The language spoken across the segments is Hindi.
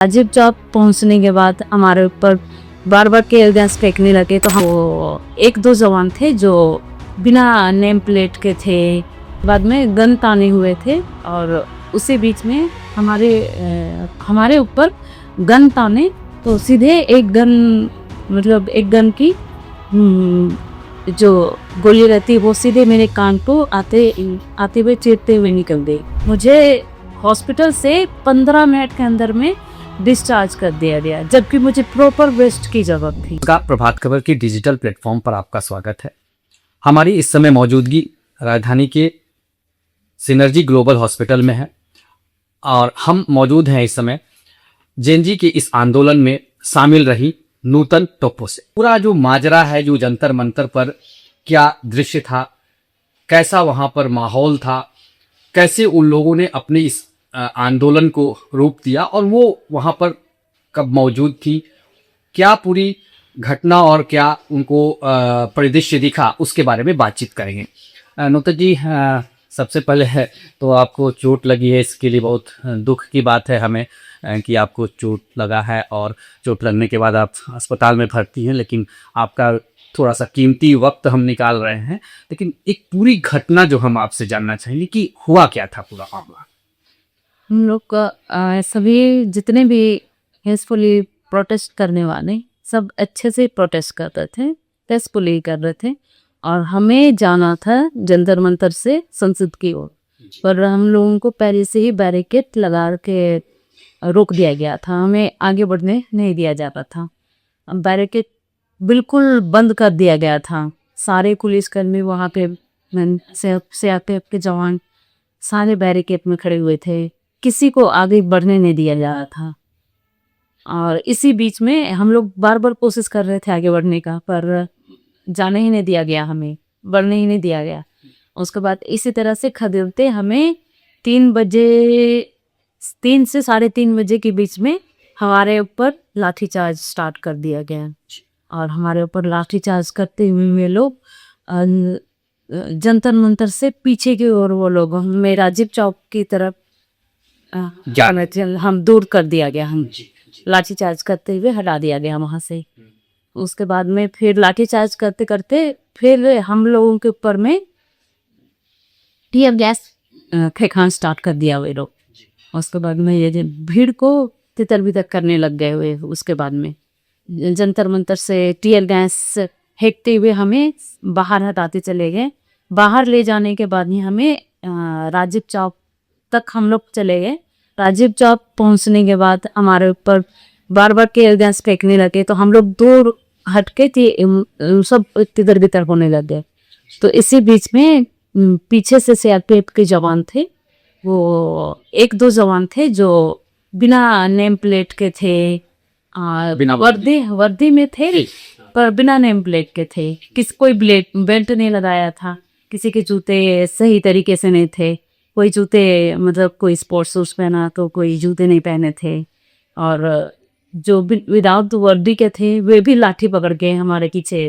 राजीव चौक पहुंचने के बाद हमारे ऊपर बार बार टीयर गैस फेंकने लगे। तो हम वो एक दो जवान थे जो बिना नेम प्लेट के थे, बाद में गन ताने हुए थे और उसी बीच में हमारे ऊपर गन ताने तो सीधे एक गन की जो गोली रहती वो सीधे मेरे कान को आते हुए चीरते हुए निकल गई। मुझे हॉस्पिटल से 15 मिनट के अंदर में डिस्चार्ज कर दिया गया, जबकि मुझे प्रॉपर रेस्ट की जरूरत थी। प्रभात खबर की डिजिटल प्लेटफॉर्म पर आपका स्वागत है। हमारी इस समय मौजूदगी राजधानी के सिनर्जी ग्लोबल हॉस्पिटल में है और हम मौजूद हैं इस समय जेएनजी के इस आंदोलन में शामिल रही नूतन टोप्पो से। पूरा जो माजरा है, जो जंतर मंतर पर क्या दृश्य था, कैसा वहां पर माहौल था, कैसे उन लोगों ने अपने इस आंदोलन को रूप दिया और वो वहां पर कब मौजूद थी, क्या पूरी घटना और क्या उनको परिदृश्य दिखा, उसके बारे में बातचीत करेंगे। नूतन जी, सबसे पहले है तो आपको चोट लगी है, इसके लिए बहुत दुख की बात है हमें कि आपको चोट लगा है और चोट लगने के बाद आप अस्पताल में भर्ती हैं, लेकिन आपका थोड़ा सा कीमती वक्त हम निकाल रहे हैं। लेकिन एक पूरी घटना जो हम आपसे जानना चाहेंगे कि हुआ क्या था पूरा मामला। हम लोग का सभी जितने भी पीसफुली प्रोटेस्ट करने वाले सब अच्छे से प्रोटेस्ट कर रहे थे, पीसफुली कर रहे थे और हमें जाना था जंतर मंतर से संसद की ओर, पर हम लोगों को पहले से ही बैरिकेड लगा के रोक दिया गया था, हमें आगे बढ़ने नहीं दिया जाता था। बैरिकेड बिल्कुल बंद कर दिया गया था। सारे पुलिसकर्मी वहाँ पे सीआरपीएफ के जवान सारे बैरिकेड में खड़े हुए थे, किसी को आगे बढ़ने नहीं दिया जा रहा था। और इसी बीच में हम लोग बार बार कोशिश कर रहे थे आगे बढ़ने का, पर जाने ही नहीं दिया गया, हमें बढ़ने ही नहीं दिया गया। उसके बाद इसी तरह से खदेड़ते हमें 3 से 3:30 बजे के बीच में हमारे ऊपर लाठीचार्ज स्टार्ट कर दिया गया और हमारे ऊपर लाठीचार्ज करते हुए वे लोग जंतर मंतर से पीछे की ओर वो लोग हमें राजीव चौक की तरफ हम दूर कर दिया गया, हम लाठीचार्ज करते हुए हटा दिया गया वहां से। उसके बाद में फिर लाठीचार्ज करते करते फिर हम लोगों के ऊपर में टीयर गैस फेंकना स्टार्ट कर दिया वे लोग। उसके बाद में ये भीड़ को तितर बितर करने लग गए हुए। उसके बाद में जंतर मंतर से टीयर गैस फेंकते हुए हमें बाहर हटाते चले गए। बाहर ले जाने के बाद ही हमें राजीव चौक तक हम लोग चले गए। राजीव चौक पहुंचने के बाद हमारे ऊपर बार बार टीयर गैस फेंकने लगे, तो हम लोग दूर हटके थे, सब तितर बितर होने लग गए। तो इसी बीच में पीछे से सीआरपीएफ के जवान थे, वो एक दो जवान थे जो बिना नेम प्लेट के थे, वर्दी में थे पर बिना नेम प्लेट के थे। कोई बेल्ट नहीं लगाया था, किसी के जूते सही तरीके से नहीं थे, कोई जूते मतलब कोई स्पोर्ट्स शूज पहना तो कोई जूते नहीं पहने थे, और जो विदाउट वर्दी के थे वे भी लाठी पकड़ के हमारे पीछे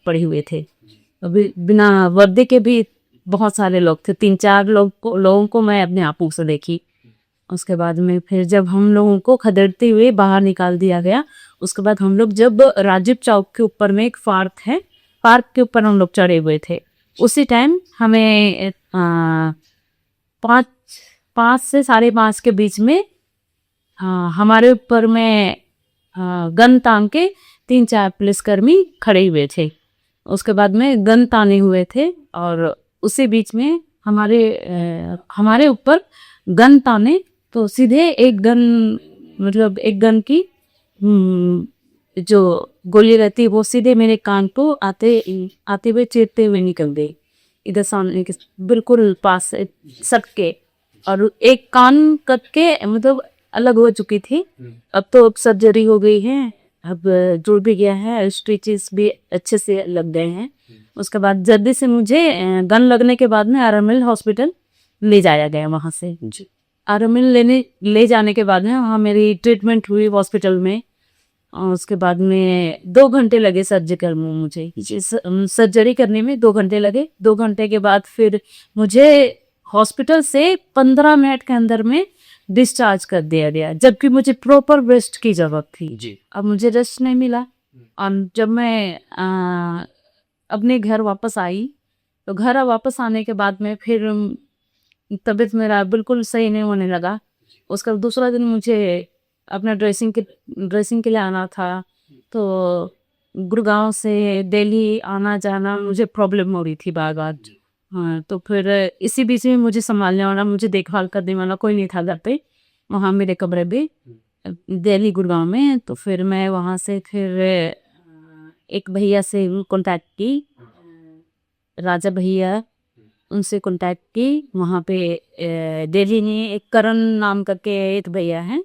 पड़े हुए थे। अभी बिना वर्दी के भी बहुत सारे लोग थे, 3-4 लोगों को मैं अपने आंखों से देखी। उसके बाद में फिर जब हम लोगों को खदेड़ते हुए बाहर निकाल दिया गया, उसके बाद हम लोग जब राजीव चौक के ऊपर में एक पार्क है, पार्क के ऊपर हम लोग चढ़े हुए थे। उसी टाइम हमें 5 से 5:30 के बीच में हमारे ऊपर में गन तान के 3-4 पुलिसकर्मी खड़े हुए थे। उसके बाद में गन ताने हुए थे और उसी बीच में हमारे ऊपर गन ताने तो सीधे एक गन की जो गोली रहती वो सीधे मेरे कान को आते हुए चीरते हुए निकल गई, इधर सामने के बिल्कुल पास से सट के, और एक कान कट के मतलब अलग हो चुकी थी। अब तो सर्जरी हो गई है, अब जुड़ भी गया है, स्टिचेस भी अच्छे से लग गए हैं। उसके बाद जल्दी से मुझे गन लगने के बाद में आरएमएल हॉस्पिटल ले जाया गया। वहाँ से आरएमएल ले जाने के बाद में वहाँ मेरी ट्रीटमेंट हुई हॉस्पिटल में। और उसके बाद में 2 घंटे लगे सर्जिकल में, मुझे सर्जरी करने में 2 घंटे लगे। 2 घंटे के बाद फिर मुझे हॉस्पिटल से 15 मिनट के अंदर में डिस्चार्ज कर दिया गया, जबकि मुझे प्रॉपर रेस्ट की ज़रूरत थी। जी। अब मुझे रेस्ट नहीं मिला और जब मैं अपने घर वापस आई, तो घर वापस आने के बाद में फिर तबीयत मेरा बिल्कुल सही नहीं होने लगा। उसका दूसरा दिन मुझे अपना ड्रेसिंग के लिए आना था, तो गुड़गांव से दिल्ली आना जाना मुझे प्रॉब्लम हो रही थी बार-बार। हाँ, तो फिर इसी बीच में मुझे संभालने वाला, मुझे देखभाल करने वाला कोई नहीं था घर पे। वहाँ मेरे कमरे पे दिल्ली गुड़गांव में, तो फिर मैं वहाँ से फिर एक भैया से कॉन्टैक्ट की, राजा भैया, उनसे कॉन्टैक्ट की। वहाँ पे दिल्ली में एक करण नाम करके एक भैया हैं,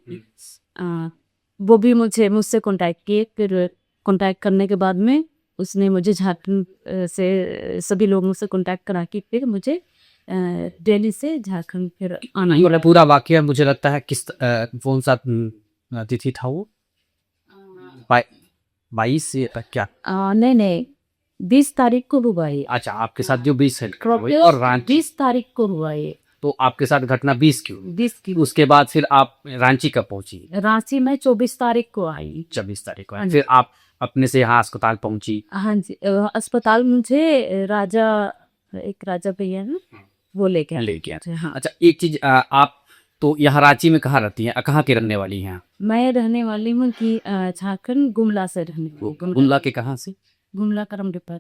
वो भी मुझसे कॉन्टैक्ट किए। फिर कॉन्टैक्ट करने के बाद में उसने मुझे झारखंड से सभी लोगों से कॉन्टैक्ट करा के फिर मुझे दिल्ली से झारखंड फिर आना ही मतलब पूरा वाकया मुझे लगता है किस कौन सा तिथि था वो? 22 क्या? नहीं 20 तारीख को हुआ ये। अच्छा, आपके साथ जो 20 है और रांची 20 तारीख को हुआ ये। तो आपके साथ घटना 20 की हुई। 20 की। उसके बाद फिर आप रांची कब पहुंची? रांची में 24 तारीख को आई। 24 तारीख को हाँ जी। फिर आप अपने से यहाँ अस्पताल पहुंची। हाँ जी, अस्पताल मुझे एक राजा भैया है, वो लेके आए। लेके आए। हाँ। अच्छा, एक चीज आप तो यहाँ रांची में कहाँ रहती हैं, कहाँ के रहने वाली हैं? मैं रहने वाली हूँ कि झारखंड गुमला से रहने वाली हूँ। गुमला के कहाँ से? गुमला करम डिब्बा।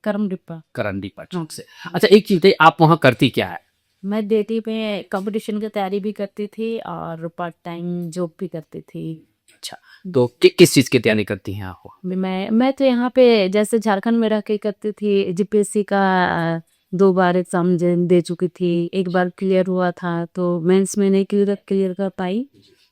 करम डिब्बा। करंडी पटना से। अच्छा, एक चीज बताइए, आप वहाँ करती क्या है? मैं दिल्ली में कंपटीशन की तैयारी भी करती थी और पार्ट टाइम जॉब भी करती थी। अच्छा, तो किस चीज की तैयारी करती हैं आप? मैं तो यहाँ पे जैसे झारखंड में रह के करती थी, जीपीएससी का 2 बार एग्जाम दे चुकी थी। एक बार क्लियर हुआ था तो मेंस में नहीं क्लियर कर पाई।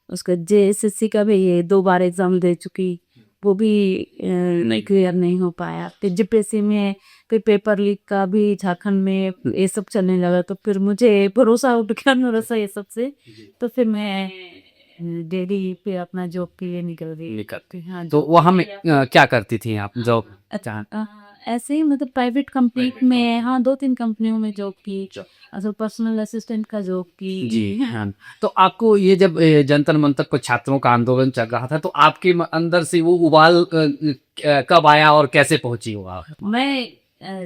उसका जेएसएससी का भी ये 2 बार एग्जाम दे चुकी, वो भी नहीं क्लियर नहीं हो पाया। फिर जीपीएससी में फिर पेपर लीक का भी झारखंड में ये सब चलने लगा, तो फिर मुझे भरोसा उठ गया भरोसा ये सब से, तो फिर मैं दिल्ली पे अपना जॉब के लिए निकल गई। हाँ, तो वहाँ में क्या करती थी आप जॉब? ऐसे ही मतलब प्राइवेट कंपनी में, हाँ 2-3 कंपनियों में जॉब की, मतलब पर्सनल असिस्टेंट का जॉब की। जी हाँ। तो आपको ये जब जंतर मंतर को छात्रों का आंदोलन चल रहा था, तो आपके अंदर से वो उबाल कब आया और कैसे पहुंची वो आप? मैं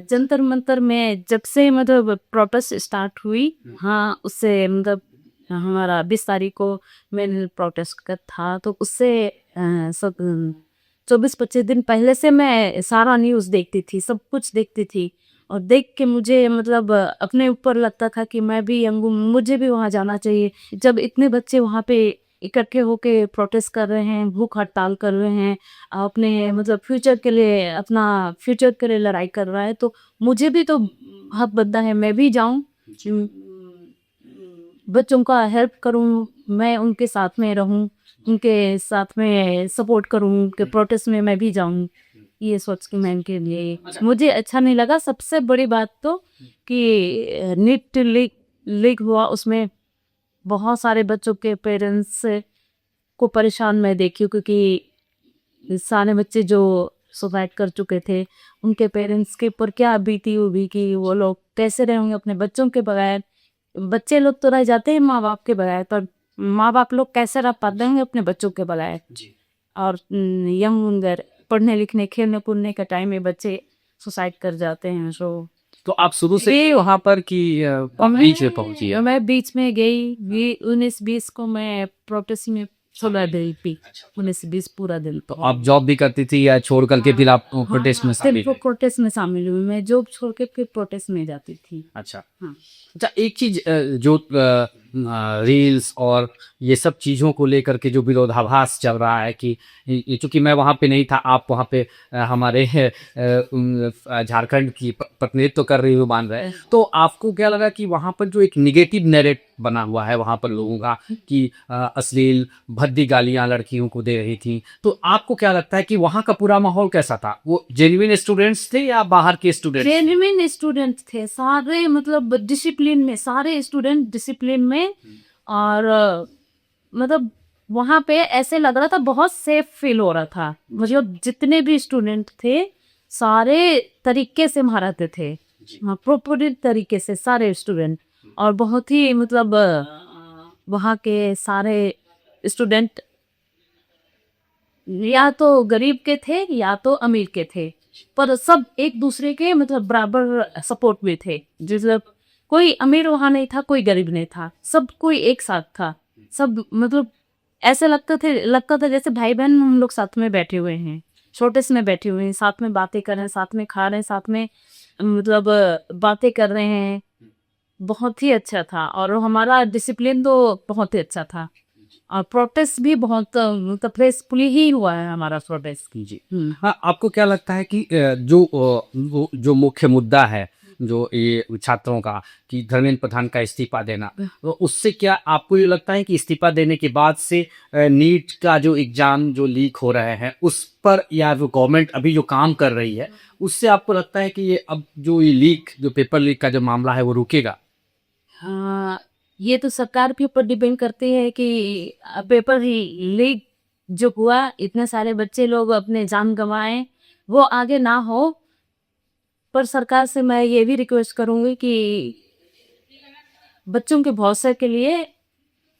जंतर मंतर में जब से मतलब प्रोटेस्ट स्टार्ट हुई, हाँ उससे मतलब हमारा 20 तारीख को मेन प्रोटेस्ट का था, तो उससे सब 24-25 दिन पहले से मैं सारा न्यूज़ देखती थी, सब कुछ देखती थी। और देख के मुझे मतलब अपने ऊपर लगता था कि मैं भी यंग हूँ, मुझे भी वहाँ जाना चाहिए। जब इतने बच्चे वहाँ पे इकट्ठे होके प्रोटेस्ट कर रहे हैं, भूख हड़ताल कर रहे हैं, अपने मतलब अपना फ्यूचर के लिए लड़ाई कर रहा है, तो मुझे भी तो हक बनता है मैं भी जाऊँ, बच्चों का हेल्प करूँ, मैं उनके साथ में रहूँ, उनके साथ में सपोर्ट करूँ, उनके प्रोटेस्ट में मैं भी जाऊँ। ये सोच के मैं इनके लिए मुझे अच्छा नहीं लगा। सबसे बड़ी बात तो कि नीट लीक हुआ, उसमें बहुत सारे बच्चों के पेरेंट्स को परेशान मैं देखी, क्योंकि सारे बच्चे जो सुसाइड कर चुके थे, उनके पेरेंट्स के ऊपर क्या बीती होगी कि वो लोग कैसे रहेंगे अपने बच्चों के बगैर। बच्चे लोग तो रह जाते हैं माँ बाप के बगैर, पर माँ बाप लोग कैसे रह पाते हैं अपने बच्चों के बगैर। और यंग उम्र पढ़ने लिखने खेलने कूदने का टाइम में बच्चे सुसाइड कर जाते हैं। तो आप शुरू से ही वहाँ पर कि बीच में पहुंची है? मैं बीच में गई, 19-20 को मैं प्रोटेस्ट में 19-20 पूरा दिन। तो आप जॉब भी करती थी या छोड़ करके फिर आप प्रोटेस्ट में शामिल हुई? प्रोटेस्ट में शामिल हुई, मैं जॉब छोड़ के फिर प्रोटेस्ट में जाती थी। अच्छा। हाँ। अच्छा, एक चीज जो रील्स और ये सब चीज़ों को लेकर के जो विरोधाभास चल रहा है कि चूंकि मैं वहाँ पे नहीं था, आप वहाँ पे हमारे झारखंड की प्रतिनिधित्व कर रही हो मान रहे हैं, तो आपको क्या लगा कि वहाँ पर जो एक निगेटिव नैरेट बना हुआ है वहाँ पर लोगों का कि अश्लील भद्दी गालियाँ लड़कियों को दे रही थी, तो आपको क्या लगता है कि वहाँ का पूरा माहौल कैसा था? वो जेन्युइन स्टूडेंट्स थे या बाहर के स्टूडेंट्स? जेन्युइन स्टूडेंट थे सारे, मतलब डिसिप्लिन में, सारे स्टूडेंट डिसिप्लिन में। और मतलब वहाँ पे ऐसे लग रहा था, बहुत सेफ फील हो रहा था। मतलब जितने भी स्टूडेंट थे सारे तरीके से महारते थे, हाँ प्रॉपर तरीके से सारे स्टूडेंट, और बहुत ही मतलब वहाँ के सारे स्टूडेंट या तो गरीब के थे या तो अमीर के थे, पर सब एक दूसरे के मतलब बराबर सपोर्ट में थे। मतलब कोई अमीर वहाँ नहीं था, कोई गरीब नहीं था, सब कोई एक साथ था। सब मतलब ऐसे लगता था जैसे भाई बहन हम लोग साथ में बैठे हुए हैं, छोटे से में बैठे हुए हैं, साथ में बातें कर रहे हैं, साथ में खा रहे हैं, साथ में मतलब बातें कर रहे हैं। बहुत ही अच्छा था और हमारा डिसिप्लिन तो बहुत ही अच्छा था और प्रोटेस्ट भी बहुत मतलब पीसफुली ही हुआ है हमारा प्रोटेस्ट। जी। हाँ, आपको क्या लगता है कि जो मुख्य मुद्दा है जो ये छात्रों का कि धर्मेंद्र प्रधान का इस्तीफा देना, तो उससे क्या आपको ये लगता है कि इस्तीफा देने के बाद से नीट का जो एग्जाम जो लीक हो रहे हैं उस पर या जो गवर्नमेंट अभी जो काम कर रही है उससे आपको लगता है कि ये अब जो ये लीक जो पेपर लीक का जो मामला है वो रुकेगा? हाँ, ये तो सरकार के ऊपर डिपेंड करती है कि पेपर लीक जो हुआ, इतने सारे बच्चे लोग अपने जान गंवाए, वो आगे ना हो। पर सरकार से मैं ये भी रिक्वेस्ट करूंगी कि बच्चों के भविष्य के लिए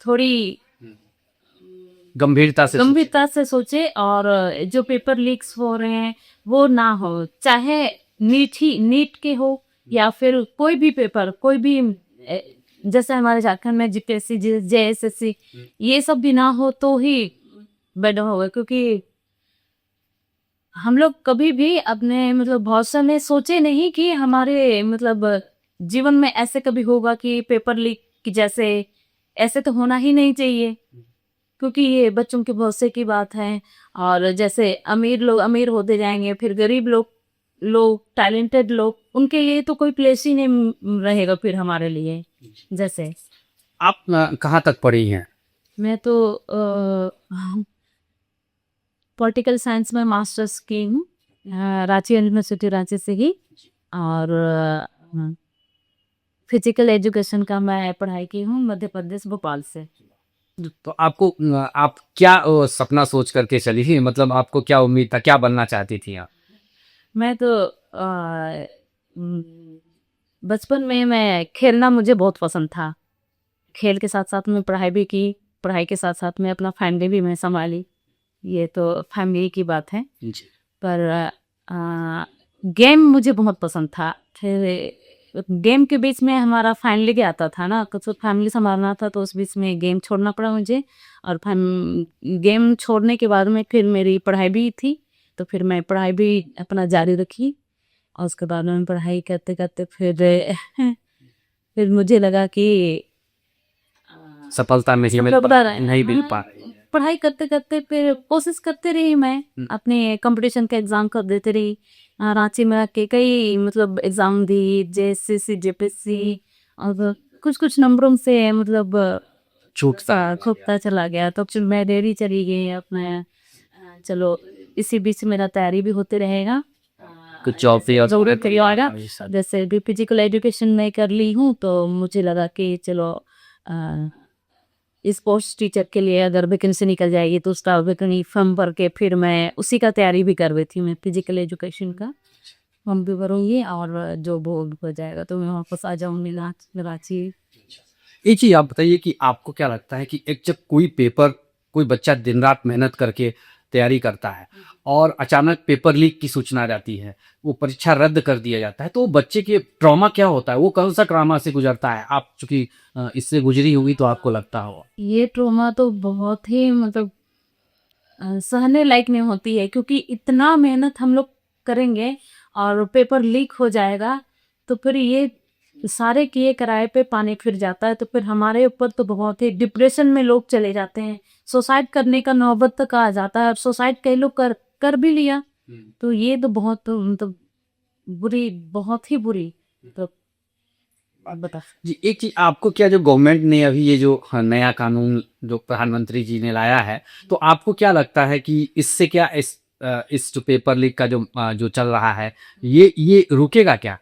थोड़ी गंभीरता से सोचे और जो पेपर लीक्स हो रहे हैं वो ना हो, चाहे नीट के हो या फिर कोई भी पेपर, कोई भी जैसे हमारे झारखंड में जीपीएससी जेएसएससी ये सब भी ना हो तो ही बेटर होगा। क्योंकि हम लोग कभी भी अपने मतलब भविष्य में सोचे नहीं कि हमारे मतलब जीवन में ऐसे कभी होगा कि पेपर लीक की जैसे, ऐसे तो होना ही नहीं चाहिए। क्योंकि ये बच्चों के भरोसे की बात है और जैसे अमीर लोग अमीर होते जाएंगे, फिर गरीब लोग टैलेंटेड लोग, उनके लिए तो कोई प्लेस ही नहीं रहेगा फिर हमारे लिए। जैसे आप कहाँ तक पढ़ी हैं? मैं तो पॉलिटिकल साइंस में मास्टर्स की हूँ, रांची यूनिवर्सिटी रांची से ही। और फिजिकल एजुकेशन का मैं पढ़ाई की हूँ मध्य प्रदेश भोपाल से। तो आपको आप क्या सपना सोच करके चली थी, मतलब आपको क्या उम्मीद था, क्या बनना चाहती थी आप? मैं तो म, बचपन में मैं खेलना मुझे बहुत पसंद था। खेल के साथ साथ में पढ़ाई भी की, पढ़ाई के साथ साथ में अपना फैमिली भी मैं संभाली। ये तो फैमिली की बात है। जी। पर गेम मुझे बहुत पसंद था। फिर गेम के बीच में हमारा फैमिली भी आता था ना, कुछ फैमिली संभालना था, तो उस बीच में गेम छोड़ना पड़ा मुझे। और गेम छोड़ने के बाद में फिर मेरी पढ़ाई भी थी, तो फिर मैं पढ़ाई भी अपना जारी रखी। और उसके बाद में पढ़ाई करते करते फिर मुझे लगा कि सफलता नहीं नहीं मिल पा रही है। पढ़ाई करते करते फिर कोशिश करते रही मैं, अपने कंपटीशन का एग्जाम कर देते रही। रांची में आके कई मतलब एग्जाम दी, जेएसएससी जेपीएससी, और कुछ कुछ नंबरों से मतलब छूटता चला गया। तो फिर मैं डेरी चली गई अपना, चलो इसी बीच मेरा तैयारी भी होते रहेगा, कुछ जॉब भी और जरूरत करिए आएगा। जैसे भी फिजिकल एजुकेशन में कर ली हूँ, तो मुझे लगा कि चलो स्पोर्ट्स टीचर के लिए अगर वैकेंसी निकल जाएगी तो उसका वैकेंसी फॉर्म भर के फिर मैं उसी का तैयारी भी कर रही थी। मैं फिजिकल एजुकेशन का फॉर्म भी भरूंगी और जो बोर्ड हो जाएगा तो मैं वापस आ जाऊंगी रांची। एक चीज आप बताइए कि आपको क्या लगता है कि एक जब कोई बच्चा दिन रात मेहनत करके तैयारी करता है और अचानक पेपर लीक की सूचना आ जाती है, वो परीक्षा रद्द कर दिया जाता है, तो बच्चे के ट्रॉमा क्या होता है, वो कौन सा ट्रॉमा से गुजरता है? आप चूंकि इससे गुजरी होगी तो आपको लगता होगा। ये ट्रॉमा तो बहुत ही मतलब सहने लायक नहीं होती है, क्योंकि इतना मेहनत हम लोग करेंगे और पेपर लीक हो जाएगा तो फिर ये सारे किए किराए पे पानी फिर जाता है। तो फिर हमारे ऊपर तो बहुत ही डिप्रेशन में लोग चले जाते हैं, सुसाइड करने का नौबत तक आ जाता है, और सुसाइड कई लोग कर भी लिया। तो ये तो बहुत मतलब बुरी, बहुत ही बुरी। तो आप बता जी, एक चीज आपको क्या, जो गवर्नमेंट ने अभी ये जो नया कानून जो प्रधानमंत्री जी ने लाया है, तो आपको क्या लगता है कि इससे क्या इस जो पेपर लीक का जो चल रहा है ये रुकेगा क्या?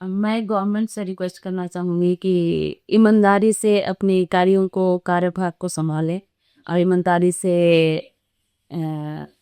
मैं गवर्नमेंट से रिक्वेस्ट करना चाहूँगी कि ईमानदारी से अपने कार्यों को, कार्यभार को संभालें और ईमानदारी से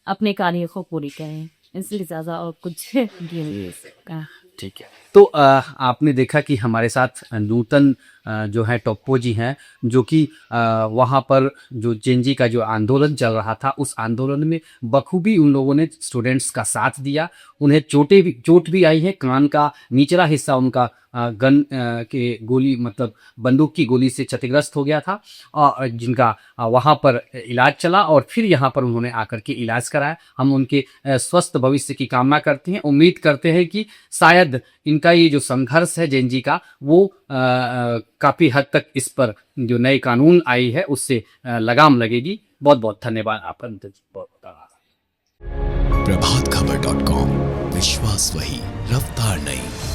अपने कार्य को पूरी करें। इसलिए ज़्यादा और कुछ नहीं है इसका। ठीक है। तो आपने देखा कि हमारे साथ नूतन जो है टोप्पो जी हैं, जो कि वहाँ पर जो जेनजी का जो आंदोलन चल रहा था, उस आंदोलन में बखूबी उन लोगों ने स्टूडेंट्स का साथ दिया। उन्हें चोट भी आई है, कान का निचला हिस्सा उनका गन के गोली मतलब बंदूक की गोली से क्षतिग्रस्त हो गया था, और जिनका वहाँ पर इलाज चला और फिर यहाँ पर उन्होंने आकर के इलाज कराया। हम उनके स्वस्थ भविष्य की कामना करते हैं। उम्मीद करते हैं कि शायद इनका ये जो संघर्ष है जेनजी का, वो काफ़ी हद तक इस पर जो नए कानून आई है उससे लगाम लगेगी। बहुत बहुत धन्यवाद आप। प्रभात खबर .com, विश्वास वही, रफ्तार नहीं।